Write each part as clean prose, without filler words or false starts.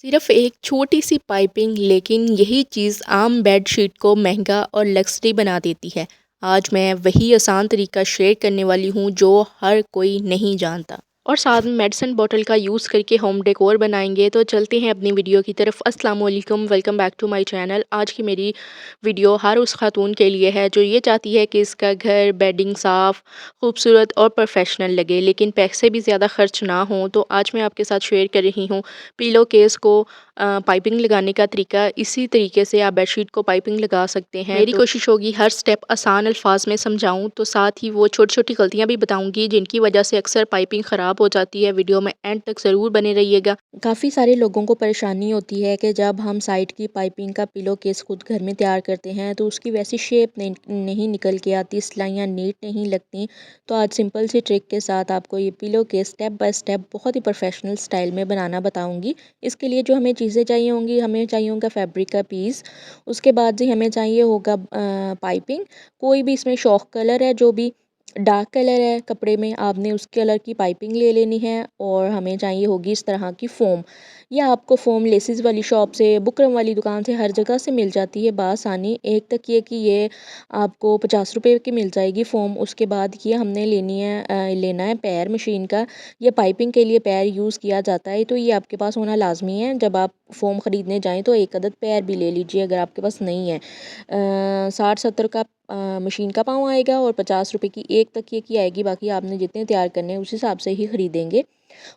सिर्फ एक छोटी सी पाइपिंग लेकिन यही चीज़ आम बेडशीट को महंगा और लग्जरी बना देती है। आज मैं वही आसान तरीका शेयर करने वाली हूँ जो हर कोई नहीं जानता। और साथ में मेडिसिन बॉटल का यूज़ करके होम डेकोर बनाएंगे। तो चलते हैं अपनी वीडियो की तरफ। अस्सलाम वालेकुम, welcome back to my channel. आज की मेरी वीडियो हर उस खातून के लिए है जो ये चाहती है कि इसका घर बेडिंग साफ़, खूबसूरत और प्रोफेशनल लगे, लेकिन पैसे भी ज़्यादा खर्च ना हो। तो आज मैं आपके साथ शेयर कर रही हूँ पिलो केस को पाइपिंग लगाने का तरीका। इसी तरीके से आप बेडशीट को पाइपिंग लगा सकते हैं। मेरी कोशिश होगी हर स्टेप आसान अल्फाज में समझाऊं, तो साथ ही वो छोटी छोटी गलतियां भी बताऊंगी जिनकी वजह से अक्सर पाइपिंग ख़राब हो जाती है। वीडियो में एंड तक ज़रूर बने रहिएगा। काफ़ी सारे लोगों को परेशानी होती है कि जब हम साइड की पाइपिंग का पिलो केस खुद घर में तैयार करते हैं तो उसकी वैसी शेप नहीं निकल के आती, सिलाइयाँ नीट नहीं लगती। तो आज सिंपल सी ट्रिक के साथ आपको ये pillow case step by step बहुत ही प्रोफेशनल स्टाइल में बनाना बताऊंगी। इसके लिए जो हमें चीज़ें चाहिए होंगी, हमें चाहिए होगा फैब्रिक का पीस। उसके बाद जी हमें चाहिए होगा पाइपिंग। कोई भी इसमें शौक कलर है, जो भी डार्क कलर है कपड़े में, आपने उस कलर की पाइपिंग ले लेनी है। और हमें चाहिए होगी इस तरह की फ़ोम। या आपको फ़ोम लेसिस वाली शॉप से, बुकरम वाली दुकान से, हर जगह से मिल जाती है बआसानी। एक तक ये कि ये आपको 50 रुपए की मिल जाएगी फ़ोम। उसके बाद ये हमने लेना है पैर मशीन का। ये पाइपिंग के लिए पैर यूज़ किया जाता है, तो ये आपके पास होना लाजमी है। जब आप फ़ोम ख़रीदने जाएं तो एक अदद पैर भी ले लीजिए अगर आपके पास नहीं है। 60-70 का मशीन का पाँव आएगा और 50 रुपए की एक तकिए की आएगी। बाकी आपने जितने तैयार करने हैं उस हिसाब से ही ख़रीदेंगे।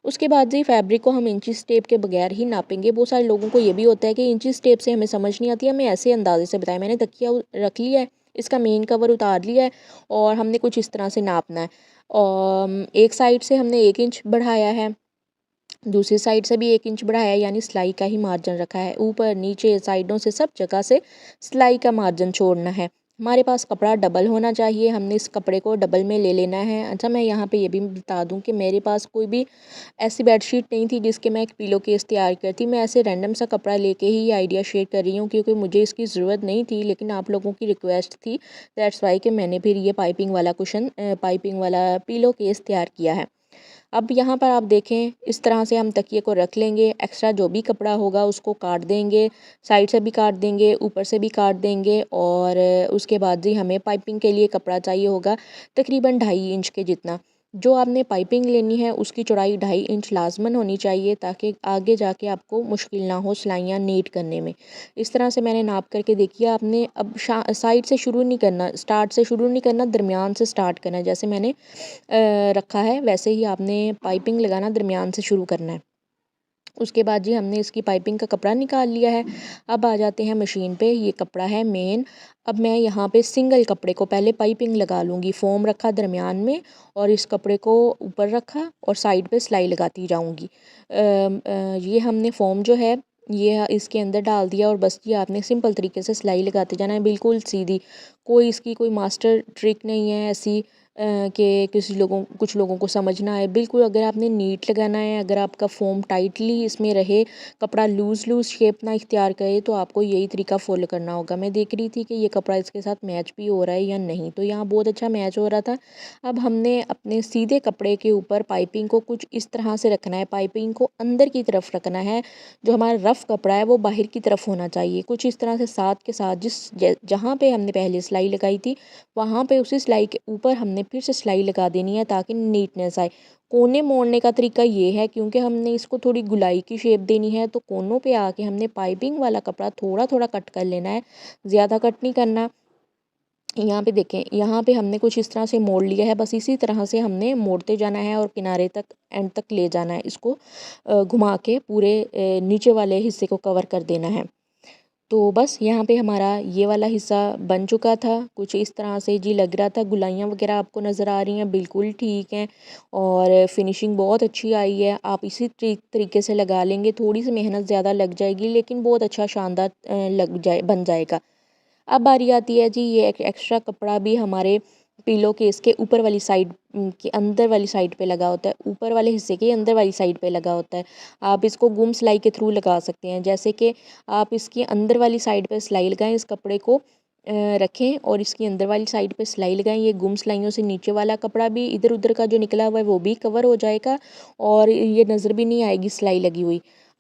उसके बाद जी फैब्रिक को हम इंचेस टेप के बगैर ही नापेंगे। बहुत सारे लोगों को ये भी होता है कि इंचेस टेप से हमें समझ नहीं आती, हमें ऐसे अंदाजे से बताएं। मैंने तकिया रख लिया है, इसका मेन कवर उतार लिया है और हमने कुछ इस तरह से नापना है। और एक साइड से हमने 1 इंच बढ़ाया है, दूसरी साइड से भी 1 इंच बढ़ाया है, यानी सिलाई का ही मार्जिन रखा है। ऊपर नीचे साइडों से सब जगह से सिलाई का मार्जिन छोड़ना है। हमारे पास कपड़ा डबल होना चाहिए, हमने इस कपड़े को डबल में ले लेना है। अच्छा, मैं यहाँ पे ये भी बता दूँ कि मेरे पास कोई भी ऐसी बेडशीट नहीं थी जिसके मैं एक पिलो केस तैयार करती। मैं ऐसे रैंडम सा कपड़ा लेके ही ये आइडिया शेयर कर रही हूँ, क्योंकि मुझे इसकी ज़रूरत नहीं थी लेकिन आप लोगों की रिक्वेस्ट थी। दैट्स वाई कि मैंने फिर ये पाइपिंग वाला पिलो केस तैयार किया है। अब यहाँ पर आप देखें, इस तरह से हम तकिए को रख लेंगे। एक्स्ट्रा जो भी कपड़ा होगा उसको काट देंगे, साइड से भी काट देंगे, ऊपर से भी काट देंगे। और उसके बाद जी हमें पाइपिंग के लिए कपड़ा चाहिए होगा तकरीबन 2.5 इंच के जितना। जो आपने पाइपिंग लेनी है उसकी चौड़ाई 2.5 इंच लाजमन होनी चाहिए, ताकि आगे जाके आपको मुश्किल ना हो सिलाइयाँ नीट करने में। इस तरह से मैंने नाप करके देखी है। आपने अब साइड से शुरू नहीं करना, स्टार्ट से शुरू नहीं करना, दरमियान से स्टार्ट करना है। जैसे मैंने रखा है वैसे ही आपने पाइपिंग लगाना दरमियान से शुरू करना है। उसके बाद जी हमने इसकी पाइपिंग का कपड़ा निकाल लिया है। अब आ जाते हैं मशीन पे। ये कपड़ा है मेन। अब मैं यहाँ पे सिंगल कपड़े को पहले पाइपिंग लगा लूँगी। फ़ोम रखा दरमियान में और इस कपड़े को ऊपर रखा और साइड पे सिलाई लगाती जाऊँगी। ये हमने फ़ोम जो है ये इसके अंदर डाल दिया और बस ये आपने सिंपल तरीके से सिलाई लगाते जाना है, बिल्कुल सीधी। कोई मास्टर ट्रिक नहीं है ऐसी कि कुछ लोगों को समझ ना आए। बिल्कुल अगर आपने नीट लगाना है, अगर आपका फ़ोम टाइटली इसमें रहे, कपड़ा लूज़ शेप ना इख्तियार करे, तो आपको यही तरीका फॉलो करना होगा। मैं देख रही थी कि ये कपड़ा इसके साथ मैच भी हो रहा है या नहीं, तो यहाँ बहुत अच्छा मैच हो रहा था। अब हमने अपने सीधे कपड़े के ऊपर पाइपिंग को कुछ इस तरह से रखना है, पाइपिंग को अंदर की तरफ रखना है। जो हमारा रफ़ कपड़ा है वो बाहर की तरफ होना चाहिए। कुछ इस तरह से साथ के साथ जहाँ पे हमने पहले सिलाई लगाई थी वहाँ पे उसी सिलाई के ऊपर हमने फिर से सिलाई लगा देनी है, ताकि नीटनेस आए। कोने मोड़ने का तरीका ये है, क्योंकि हमने इसको थोड़ी गुलाई की शेप देनी है, तो कोनों पे आके हमने पाइपिंग वाला कपड़ा थोड़ा थोड़ा कट कर लेना है, ज़्यादा कट नहीं करना। यहाँ पे देखें, यहाँ पे हमने कुछ इस तरह से मोड़ लिया है, बस इसी तरह से हमने मोड़ते जाना है और किनारे तक एंड तक ले जाना है। इसको घुमा के पूरे नीचे वाले हिस्से को कवर कर देना है। तो बस यहाँ पे हमारा ये वाला हिस्सा बन चुका था। कुछ इस तरह से जी लग रहा था। गुलाइयाँ वगैरह आपको नज़र आ रही हैं, बिल्कुल ठीक हैं और फिनिशिंग बहुत अच्छी आई है। आप इसी तरीके से लगा लेंगे, थोड़ी सी मेहनत ज़्यादा लग जाएगी लेकिन बहुत अच्छा शानदार बन जाएगा। अब बारी आती है जी, ये एक एक्स्ट्रा कपड़ा भी हमारे पिलो केस के ऊपर वाली साइड के अंदर वाली साइड पे लगा होता है, ऊपर वाले हिस्से के अंदर वाली साइड पे लगा होता है। आप इसको गुम सिलाई के थ्रू लगा सकते हैं, जैसे कि आप इसकी अंदर वाली साइड पे सिलाई लगाएं, इस कपड़े को रखें और इसकी अंदर वाली साइड पे सिलाई लगाएं। ये गुम सिलाइयों से नीचे वाला कपड़ा भी, इधर उधर का जो निकला हुआ है वो भी कवर हो जाएगा और ये नज़र भी नहीं आएगी सिलाई लगी हुई।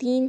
3